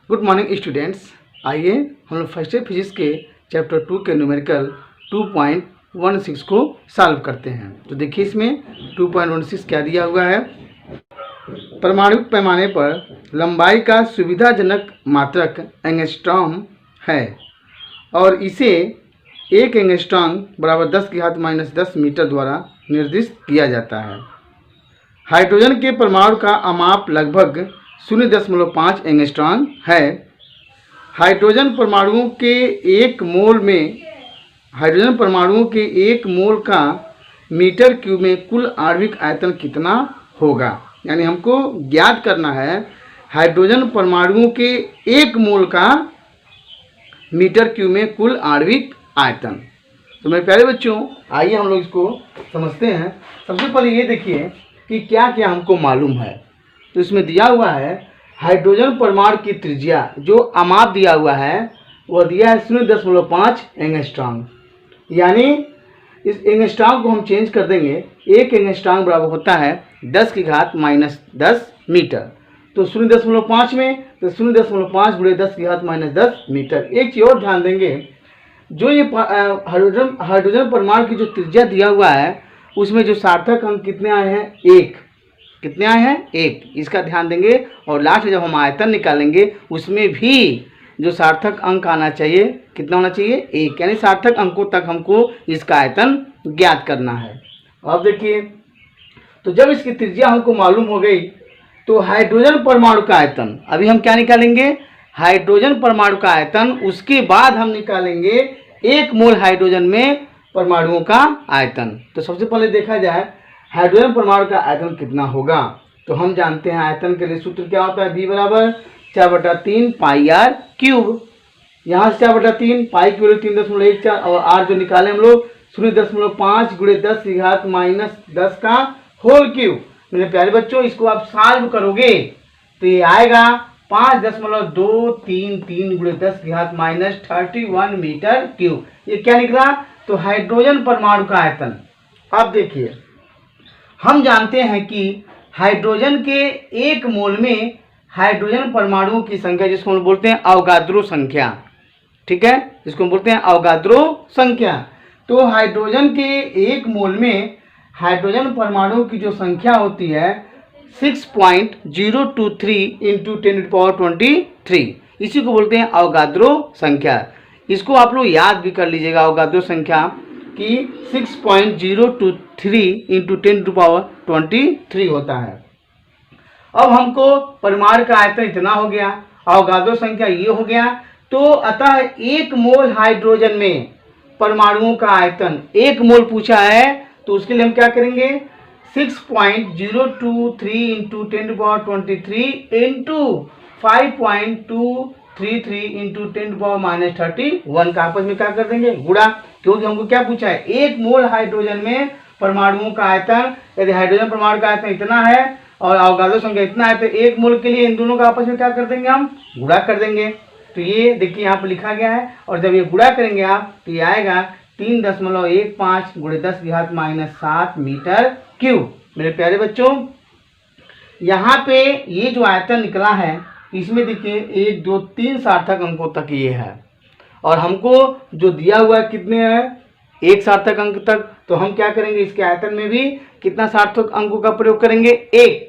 Good morning students. आइए हम लोग फर्स्ट ईयर फिजिक्स के चैप्टर 2 के न्यूमेरिकल 2.16 को सॉल्व करते हैं। तो देखिए इसमें 2.16 क्या दिया हुआ है। परमाणु पैमाने पर लंबाई का सुविधाजनक मात्रक एंगस्ट्रॉम है और इसे 1 एंगस्ट्रॉम बराबर 10⁻⁻10 मीटर द्वारा निर्दिष्ट किया जाता है। हाइड्रोजन के परमाणु का अमाप लगभग 0.5 एंगस्ट्रॉम है। हाइड्रोजन परमाणुओं के एक मोल का मीटर क्यूब में कुल आणविक आयतन कितना होगा। यानी हमको ज्ञात करना है हाइड्रोजन परमाणुओं के एक मोल का मीटर क्यूब में कुल आणविक आयतन। तो मेरे प्यारे बच्चों, आइए हम लोग इसको समझते हैं। सबसे पहले ये देखिए कि क्या क्या हमको मालूम है। तो इसमें दिया हुआ है हाइड्रोजन परमाणु की त्रिज्या, जो अमाप दिया हुआ है वह दिया है 0.5 एंगस्ट्रॉम। यानी इस एंगस्ट्रॉम को हम चेंज कर देंगे। 1 एंगस्ट्रॉम बराबर होता है 10⁻⁻10 मीटर। तो 0.5 में तो 0.5 × 10⁻⁻10 मीटर। एक चीज़ और ध्यान देंगे, जो ये हाइड्रोजन परमाणु की जो त्रिज्या दिया हुआ है उसमें जो सार्थक अंक कितने आए हैं, 1। कितने आए हैं, 1। इसका ध्यान देंगे। और लास्ट में जब हम आयतन निकालेंगे उसमें भी जो सार्थक अंक आना चाहिए, कितना होना चाहिए, 1। यानी सार्थक अंकों तक हमको इसका आयतन ज्ञात करना है। अब देखिए, तो जब इसकी त्रिज्या हमको मालूम हो गई तो हाइड्रोजन परमाणु का आयतन, अभी हम क्या निकालेंगे, हाइड्रोजन परमाणु का आयतन। उसके बाद हम निकालेंगे 1 मोल हाइड्रोजन में परमाणुओं का आयतन। तो सबसे पहले देखा जाए हाइड्रोजन परमाणु का आयतन कितना होगा। तो हम जानते हैं आयतन के लिए सूत्र क्या होता है, V बराबर 4/3 πr³। यहाँ से 4/3 पाई की वैल्यू 3.14 और r जो निकाले हम लोग 0.5 × 10⁻⁻10 का होल क्यूब। मेरे प्यारे बच्चों, इसको आप सॉल्व करोगे तो ये आएगा 5.233 × 10⁻31 मीटर क्यूब। ये क्या निकला, तो हाइड्रोजन परमाणु का आयतन। अब देखिए, हम जानते हैं कि हाइड्रोजन के एक मोल में हाइड्रोजन परमाणुओं की संख्या, जिसको हम बोलते हैं अवोगाद्रो संख्या, ठीक है, जिसको हम बोलते हैं अवोगाद्रो संख्या। तो हाइड्रोजन के एक मोल में हाइड्रोजन परमाणुओं की जो संख्या होती है 6.023 × 10⁻23। इसी को बोलते हैं अवोगाद्रो संख्या। इसको आप लोग याद भी कर लीजिएगा, अवोगाद्रो संख्या कि 6.023 × 10⁻23 होता है। अब हमको परमाणु का आयतन इतना हो गया, अवोगाद्रो संख्या ये हो गया। तो अतः 1 मोल हाइड्रोजन में परमाणुओं का आयतन, 1 मोल पूछा है, तो उसके लिए हम क्या करेंगे, 6.023 × 10⁻23 × 5.233 × 10⁻31 का आपस में क्या कर देंगे, गुणा। क्योंकि हमको क्या पूछा है, 1 मोल हाइड्रोजन में परमाणुओं का आयतन। यदि हाइड्रोजन परमाणु का आयतन इतना है और अवोगाद्रो संख्या इतना है, तो 1 मोल के लिए इन दोनों का आपस में क्या कर देंगे, हम गुणा कर देंगे। तो ये देखिए यहाँ पर लिखा गया है, और जब ये गुणा करेंगे आप तो ये आएगा 3.15 × 10⁻⁻7 मीटर क्यूब। मेरे प्यारे बच्चों, यहाँ पे ये जो आयतन निकला है इसमें देखिए 1 2 3 सार्थक अंकों तक ये है, और हमको जो दिया हुआ है कितने हैं, 1 सार्थक अंक तक। तो हम क्या करेंगे, इसके आयतन में भी कितना सार्थक अंकों का प्रयोग करेंगे, 1।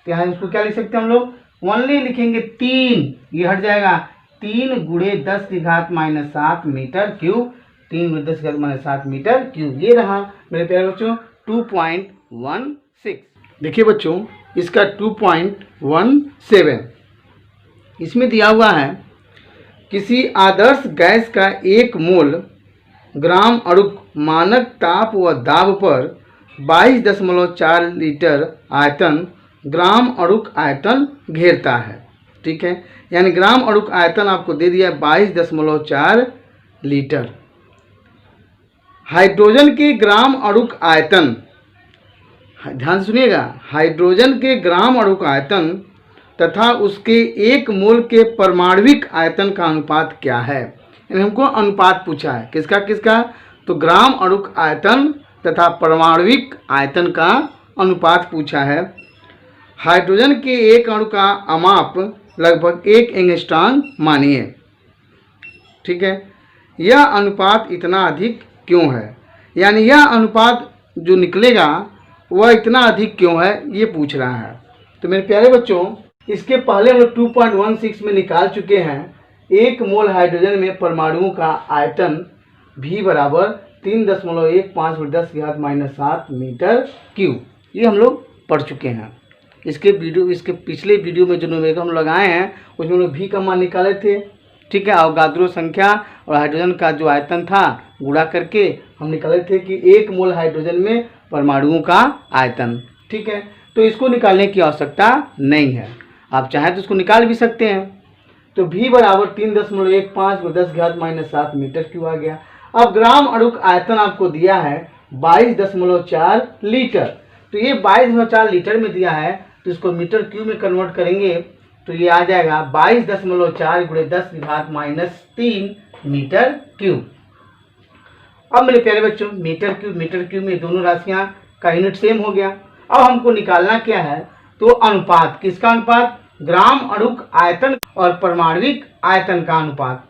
तो यहाँ इसको क्या लिख सकते हैं हम लोग, ओनली लिखेंगे 3, ये हट जाएगा, 3 × 10⁻⁻7 मीटर क्यूब। 3 × 10⁻⁷ metre cube. ये रहा मेरे प्यारे बच्चों 2.16। देखिए बच्चों, इसका 2.17 इसमें दिया हुआ है, किसी आदर्श गैस का 1 मोल ग्राम अणुक मानक ताप व दाब पर 22.4 लीटर आयतन ग्राम अणुक आयतन घेरता है। ठीक है, यानी ग्राम अणुक आयतन आपको दे दिया 22.4 लीटर। हाइड्रोजन के ग्राम अणुक आयतन, ध्यान से सुनिएगा, हाइड्रोजन के ग्राम अणुक आयतन तथा उसके 1 मोल के परमाणविक आयतन का अनुपात क्या है। यानी हमको अनुपात पूछा है, किसका किसका, तो ग्राम अणुक आयतन तथा परमाणविक आयतन का अनुपात पूछा है। हाइड्रोजन के एक अणु का अमाप लगभग 1 एंगस्ट्रॉम मानिए। ठीक है, यह अनुपात इतना अधिक क्यों है, यानी यह अनुपात जो निकलेगा वह इतना अधिक क्यों है, ये पूछ रहा है। तो मेरे प्यारे बच्चों, इसके पहले हम लोग 2.16 में निकाल चुके हैं। 1 मोल हाइड्रोजन में परमाणुओं का आयतन V बराबर 3.15×10⁻⁷ मीटर क्यूब, ये हम लोग पढ़ चुके हैं। इसके पिछले वीडियो में जो न्यूमेरिकल हम लगाए हैं उसमें हम लोग V का मान निकाले थे। ठीक है, अवगाद्रो संख्या और हाइड्रोजन का जो आयतन था गुणा करके हम निकाले थे कि 1 मोल हाइड्रोजन में परमाणुओं का आयतन। ठीक है, तो इसको निकालने की आवश्यकता नहीं है, आप चाहें तो इसको निकाल भी सकते हैं। तो V बराबर 3.15×10⁻⁷ मीटर क्यूब आ गया। अब ग्राम अणुक आयतन आपको दिया है 22.4 लीटर। तो ये 22.4 लीटर में दिया है, तो इसको मीटर क्यूब में कन्वर्ट करेंगे तो ये आ जाएगा 22.4 × 10⁻³ मीटर क्यूब। अब मेरे प्यारे बच्चों, मीटर क्यूब में दोनों राशियां का यूनिट सेम हो गया। अब हमको निकालना क्या है, तो अनुपात, किसका अनुपात, ग्राम अणुक आयतन और परमाणविक आयतन का अनुपात।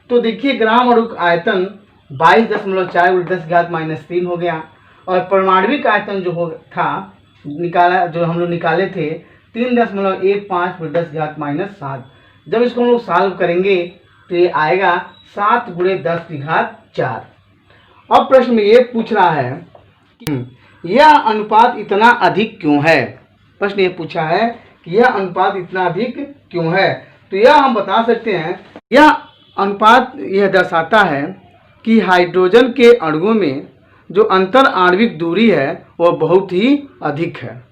तो देखिए ग्राम अणुक आयतन 22.4 × 10⁻³ हो गया और परमाणविक आयतन जो था निकाला, जो हम लोग निकाले थे 3.15 × 10⁻⁷। जब इसको हम लोग सॉल्व करेंगे तो ये आएगा 7 × 10⁴। अब प्रश्न में ये पूछ रहा है कि यह अनुपात इतना अधिक क्यों है। प्रश्न ये पूछा है कि यह अनुपात इतना अधिक क्यों है। तो यह हम बता सकते हैं, यह अनुपात यह दर्शाता है कि हाइड्रोजन के अणुओं में जो अंतर आणविक दूरी है वह बहुत ही अधिक है।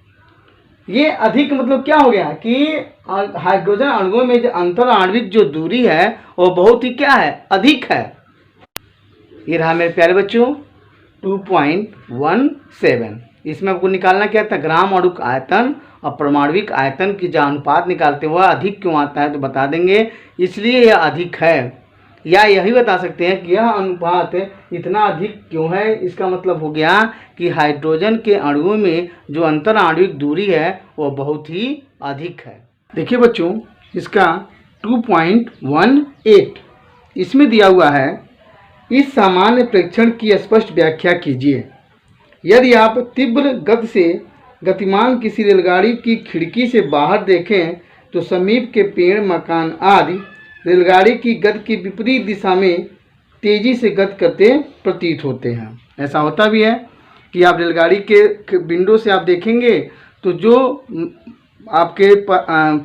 ये अधिक मतलब क्या हो गया कि हाइड्रोजन अणुओं में जो अंतर आणविक जो दूरी है वह बहुत ही क्या है, अधिक है। ये रहा मेरे प्यारे बच्चों 2.17। इसमें आपको निकालना क्या था, ग्राम अणुक आयतन और परमाणविक आयतन की जो अनुपात निकालते हैं वह अधिक क्यों आता है, तो बता देंगे इसलिए यह अधिक है। या यही बता सकते हैं कि यह अनुपात इतना अधिक क्यों है। इसका मतलब हो गया कि हाइड्रोजन के अणुओं में जो अंतर आणविक दूरी है वह बहुत ही अधिक है। देखिए बच्चों, इसका 2.18 इसमें दिया हुआ है, इस सामान्य प्रेक्षण की स्पष्ट व्याख्या कीजिए। यदि आप तीव्र गति से गतिमान किसी रेलगाड़ी की खिड़की से बाहर देखें तो समीप के पेड़, मकान आदि रेलगाड़ी की गति की विपरीत दिशा में तेजी से गति करते प्रतीत होते हैं। ऐसा होता भी है कि आप रेलगाड़ी के विंडो से आप देखेंगे तो जो आपके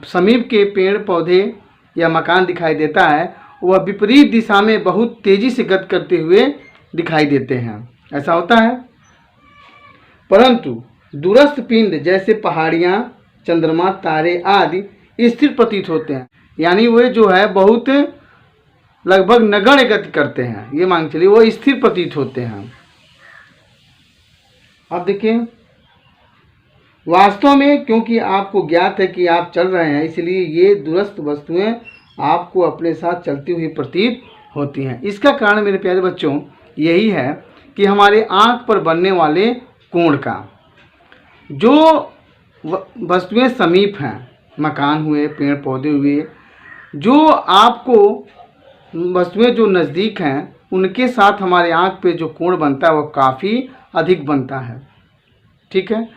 समीप के पेड़ पौधे या मकान दिखाई देता है वह विपरीत दिशा में बहुत तेजी से गति करते हुए दिखाई देते हैं। ऐसा होता है। परंतु दूरस्थ पिंड जैसे पहाड़ियाँ, चंद्रमा, तारे आदि स्थिर प्रतीत होते हैं, यानी वे जो है बहुत लगभग नगण्य गति करते हैं। ये मान चलिए वो स्थिर प्रतीत होते हैं। अब देखिए, वास्तव में क्योंकि आपको ज्ञात है कि आप चल रहे हैं, इसलिए ये दूरस्थ वस्तुएं आपको अपने साथ चलती हुई प्रतीत होती हैं। इसका कारण मेरे प्यारे बच्चों यही है कि हमारे आँख पर बनने वाले कोण का, जो वस्तुएं समीप हैं, मकान हुए, पेड़ पौधे हुए, जो आपको वस्तुएं जो नज़दीक हैं उनके साथ हमारे आँख पे जो कोण बनता है वो काफ़ी अधिक बनता है। ठीक है,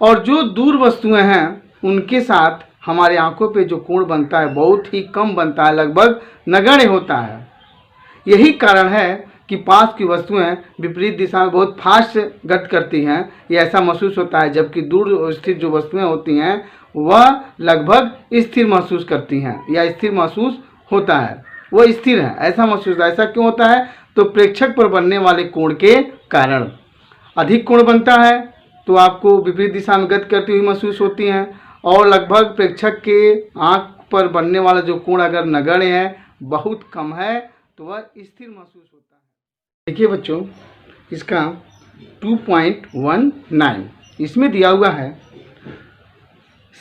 और जो दूर वस्तुएं हैं उनके साथ हमारे आँखों पे जो कोण बनता है बहुत ही कम बनता है, लगभग नगण्य होता है। यही कारण है कि पास की वस्तुएं विपरीत दिशा में बहुत फास्ट गति करती हैं, ये ऐसा महसूस होता है, जबकि दूर स्थित जो वस्तुएं होती हैं वह लगभग स्थिर महसूस करती हैं या स्थिर महसूस होता है, वह स्थिर है, ऐसा महसूस होता है। ऐसा क्यों होता है, तो प्रेक्षक पर बनने वाले कोण के कारण। अधिक कोण बनता है तो आपको विपरीत दिशा में गति करती हुई महसूस होती हैं, और लगभग प्रेक्षक के आँख पर बनने वाला जो कोण अगर नगण्य है, बहुत कम है, तो वह स्थिर महसूस होता है। देखिए बच्चों, इसका 2.19 इसमें दिया हुआ है,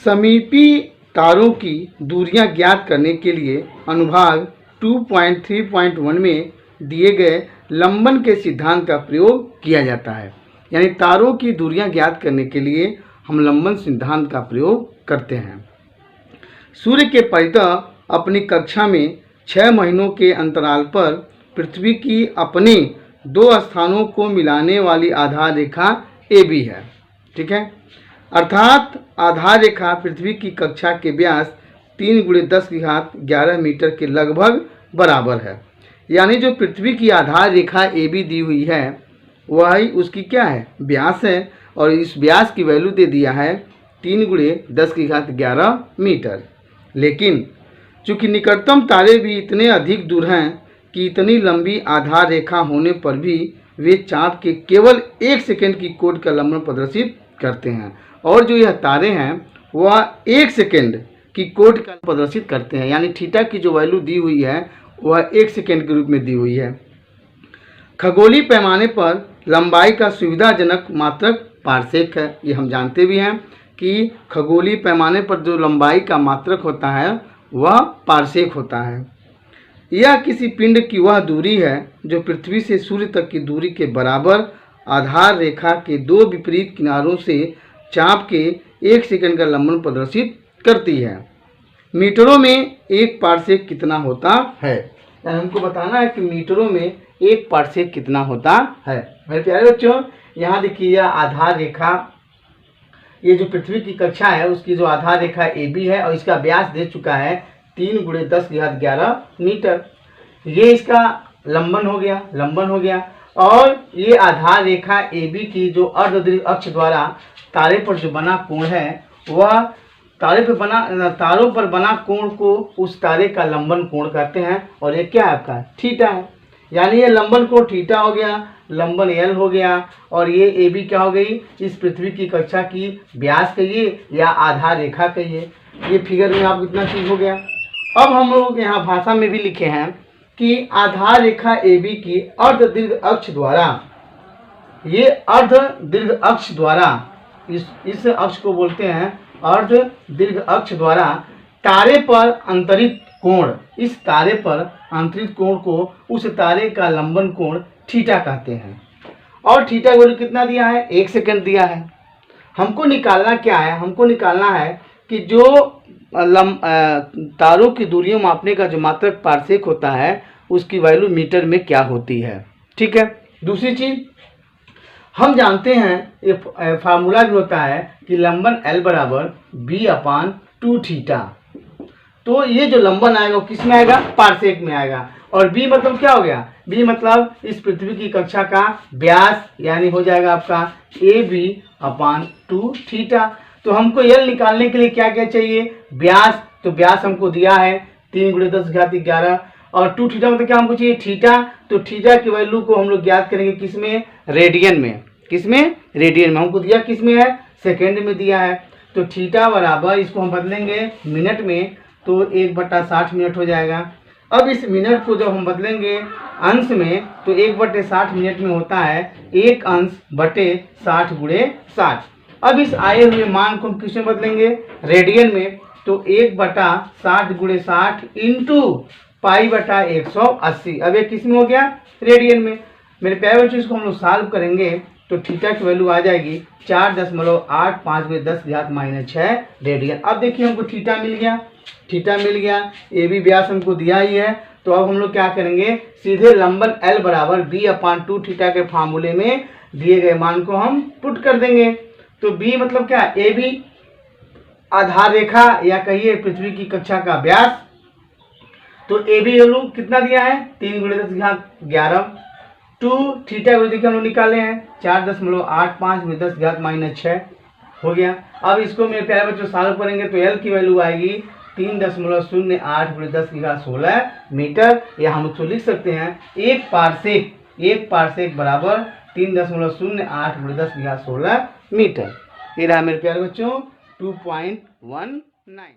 समीपी तारों की दूरियां ज्ञात करने के लिए अनुभाग 2.3.1 में दिए गए लंबन के सिद्धांत का प्रयोग किया जाता है। यानी तारों की दूरियां ज्ञात करने के लिए हम लंबन सिद्धांत का प्रयोग करते हैं। सूर्य के परितः अपनी कक्षा में 6 महीनों के अंतराल पर पृथ्वी की अपने 2 स्थानों को मिलाने वाली आधार रेखा AB है। ठीक है, अर्थात आधार रेखा पृथ्वी की कक्षा के व्यास 3 × 10⁻11 मीटर के लगभग बराबर है। यानी जो पृथ्वी की आधार रेखा AB दी हुई है वही उसकी क्या है, व्यास है, और इस व्यास की वैल्यू दे दिया है 3 × 10⁻11 मीटर। लेकिन चूंकि निकटतम तारे भी इतने अधिक दूर हैं कि इतनी लंबी आधार रेखा होने पर भी वे चाँद के केवल 1 सेकंड की कोट का लंबन प्रदर्शित करते हैं, और जो यह तारे हैं वह 1 सेकंड की कोट का प्रदर्शित करते हैं। यानी थीटा की जो वैल्यू दी हुई है वह 1 सेकंड के रूप में दी हुई है। खगोलीय पैमाने पर लंबाई का सुविधाजनक मात्रक पारसेक है। ये हम जानते भी हैं कि खगोलीय पैमाने पर जो लंबाई का मात्रक होता है वह पारसेक होता है। यह किसी पिंड की वह दूरी है जो पृथ्वी से सूर्य तक की दूरी के बराबर आधार रेखा के 2 विपरीत किनारों से चाप के 1 सेकंड का लंबन प्रदर्शित करती है। मीटरों में 1 पारसेक कितना होता है, यानी हमको बताना है कि मीटरों में 1 पारसेक कितना होता है। मेरे प्यारे बच्चों, यहाँ देखिए यह आधार रेखा, ये जो पृथ्वी की कक्षा है उसकी जो आधार रेखा AB है और इसका व्यास दे चुका है 3 × 10⁻11 मीटर। ये इसका लंबन हो गया, और ये आधार रेखा AB की जो अर्धदीर्घ अक्ष द्वारा तारे पर जो बना कोण है वह तारों पर बना कोण को उस तारे का लंबन कोण कहते हैं, और ये क्या है आपका थीटा है। यानी ये लंबन कोण थीटा हो गया, लंबन L हो गया, और ये AB क्या हो गई, इस पृथ्वी की कक्षा की व्यास कहिए या आधार रेखा कहिए। ये फिगर में आपको इतना चीज हो गया। अब हम लोग यहाँ भाषा में भी लिखे हैं कि आधार रेखा AB की अर्धदीर्घ अक्ष द्वारा, ये अर्धदीर्घ अक्ष द्वारा, इस अक्ष को बोलते हैं अर्धदीर्घ अक्ष द्वारा तारे पर अंतरित कोण, इस तारे पर अंतरित कोण को उस तारे का लंबन कोण थीटा कहते हैं। और थीटा वैल्यू कितना दिया है, 1 सेकंड दिया है। हमको निकालना क्या है, हमको निकालना है कि जो तारों की दूरियों मापने का जो मात्रक पारसेक होता है उसकी वैल्यू मीटर में क्या होती है। ठीक है, दूसरी चीज हम जानते हैं, ये फार्मूला भी होता है कि लंबन L बराबर B/2 थीटा। तो ये जो लंबन आएगा वो किस में आएगा, पारसेक में आएगा। और B मतलब क्या हो गया, B मतलब इस पृथ्वी की कक्षा का व्यास, यानी हो जाएगा आपका AB/2 थीटा। तो हमको L निकालने के लिए क्या क्या चाहिए, व्यास। तो व्यास हमको दिया है 3 × 10⁻11, और 2 थीटा मतलब क्या हमको चाहिए, थीटा। तो थीटा की वैल्यू को हम लोग ज्ञात करेंगे किसमें, रेडियन में। किसमें, रेडियन में। हमको दिया किसमें है, सेकेंड में दिया है। तो थीटा बराबर, इसको हम बदलेंगे मिनट में, तो 1/60 मिनट हो जाएगा। अब इस मिनट को जब हम बदलेंगे अंश में, तो 1/60 मिनट में होता है 1 अंश बटे 60 × 60। अब इस आए हुए मान को हम किसमें बदलेंगे, रेडियन में। तो 1/60 × 60 इंटू π/180। अब ये किस में हो गया, रेडियन में। मेरे प्यारे बच्चों, इसको हम लोग सॉल्व करेंगे तो थीटा की वैल्यू आ जाएगी 4.85 × 10⁻6 रेडियन। अब देखिए हमको थीटा मिल गया, AB व्यास हमको दिया ही है। तो अब हम लोग क्या करेंगे, सीधे लंबन L बराबर B/2 थीटा के फार्मूले में दिए गए मान को हम पुट कर देंगे। तो B मतलब क्या, AB आधार रेखा या कहिए पृथ्वी की कक्षा का व्यास। तो AB वैल्यू कितना दिया है, 3 × 10⁻11। 2 थीटा वैल्यू देखिए हम लोग निकाले हैं 4.85 × 10⁻6 हो गया। अब इसको मेरे प्यारे बच्चों सॉल्व करेंगे तो L की वैल्यू आएगी 3.08 × 10⁻16 मीटर, या हम उसको लिख सकते हैं 1 पारसेक बराबर 3.08 × 10⁻16 मीटर। ये रहा मेरे प्यारे बच्चों 2.19।